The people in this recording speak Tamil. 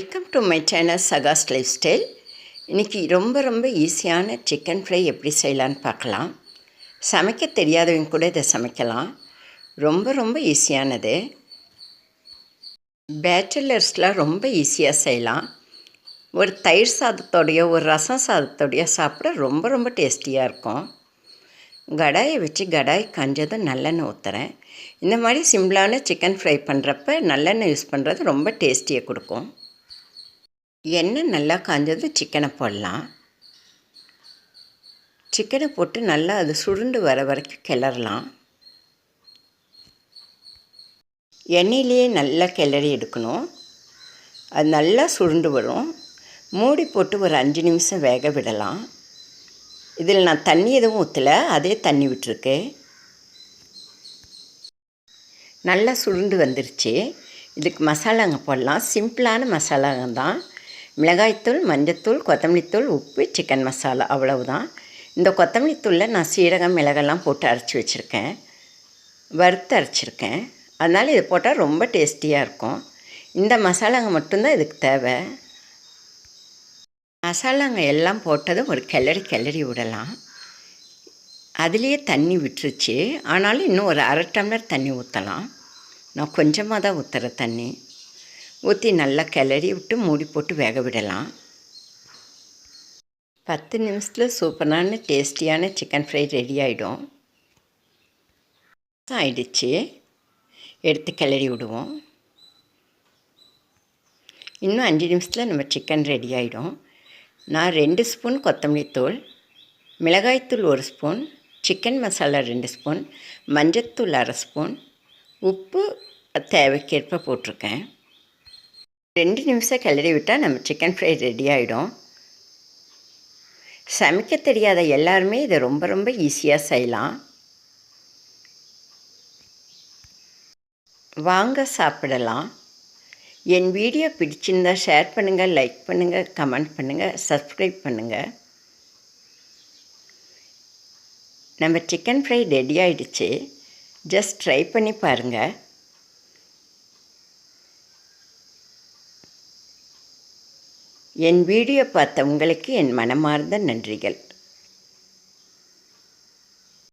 வெல்கம் டு மை சேனல் சகாஸ் லைஃப் ஸ்டைல். இன்றைக்கி ரொம்ப ஈஸியான சிக்கன் ஃப்ரை எப்படி செய்யலான்னு பார்க்கலாம். சமைக்க தெரியாதவங்க கூட இதை சமைக்கலாம். ரொம்ப ஈஸியானது. பேச்சுலர்ஸ்லாம் ரொம்ப ஈஸியாக செய்யலாம். ஒரு தயிர் சாதத்தோடையோ ஒரு ரசம் சாதத்தோடையோ சாப்பிட ரொம்ப டேஸ்டியாக இருக்கும். கடாயை வச்சு கடாய் காஞ்சதும் நல்லெண்ணெய் ஊற்றுறேன். இந்த மாதிரி சிம்பிளான சிக்கன் ஃப்ரை பண்ணுறப்ப நல்லெண்ணெய் யூஸ் பண்ணுறது ரொம்ப டேஸ்டியை கொடுக்கும். எண்ணெய் நல்லா காஞ்சதும் சிக்கனை போடலாம். சிக்கனை போட்டு நல்லா அது சுருண்டு வர வரைக்கும் கிளறலாம். எண்ணெயிலேயே நல்லா கிளறி எடுக்கணும். அது நல்லா சுருண்டு வரும். மூடி போட்டு ஒரு 5 நிமிஷம் வேக விடலாம். இதில் நான் தண்ணி எதுவும் ஊற்றலை, அதே தண்ணி விட்டுருக்கு. நல்லா சுருண்டு வந்துருச்சு. இதுக்கு மசாலாங்க போடலாம். சிம்பிளான மசாலாங்க தான். மிளகாய்த்தூள், மஞ்சத்தூள், கொத்தமல்லித்தூள், உப்பு, சிக்கன் மசாலா, அவ்வளவுதான். இந்த கொத்தமல்லித்தூளில் நான் சீரகம், மிளகெல்லாம் போட்டு அரைச்சி வச்சுருக்கேன். வறுத்து அரைச்சிருக்கேன். அதனால் இது போட்டால் ரொம்ப டேஸ்டியாக இருக்கும். இந்த மசாலாங்க மட்டும்தான் இதுக்கு தேவை. மசாலாங்க எல்லாம் போட்டதும் ஒரு கிளறி விடலாம். அதுலேயே தண்ணி விட்டுருச்சு. ஆனாலும் இன்னும் ஒரு அரை டம்ளர் தண்ணி ஊற்றலாம். நான் கொஞ்சமாக தான் ஊற்றுறேன் தண்ணி. ஊற்றி நல்லா கிளறி விட்டு மூடி போட்டு வேக விடலாம். 10 நிமிஷத்தில் சூப்பரான டேஸ்டியான சிக்கன் ஃப்ரை ரெடி ஆகிடும். ஆயிடுச்சு. எடுத்து கிளறி விடுவோம். இன்னும் 5 நிமிஷத்தில் நம்ம சிக்கன் ரெடி ஆகிடும். நான் 2 ஸ்பூன் கொத்தமல்லி தூள், மிளகாய்த்தூள் 1 ஸ்பூன், சிக்கன் மசாலா 2 ஸ்பூன், மஞ்சத்தூள் 1/2 ஸ்பூன், உப்பு தேவைக்கேற்ப போட்டிருக்கேன். 2 நிமிஷம் கிளறி விட்டால் நம்ம சிக்கன் ஃப்ரை ரெடி ஆகிடும். சமைக்க தெரியாத எல்லாருமே இதை ரொம்ப ஈஸியாக செய்யலாம். வாங்க சாப்பிடலாம். என் வீடியோ பிடிச்சிருந்தால் ஷேர் பண்ணுங்கள், லைக் பண்ணுங்கள், கமெண்ட் பண்ணுங்கள், சப்ஸ்கிரைப் பண்ணுங்கள். நம்ம சிக்கன் ஃப்ரை ரெடி ஆகிடுச்சு. ஜஸ்ட் ட்ரை பண்ணி பாருங்கள். என் வீடியோ பார்த்த உங்களுக்கு என் மனமார்ந்த நன்றிகள்.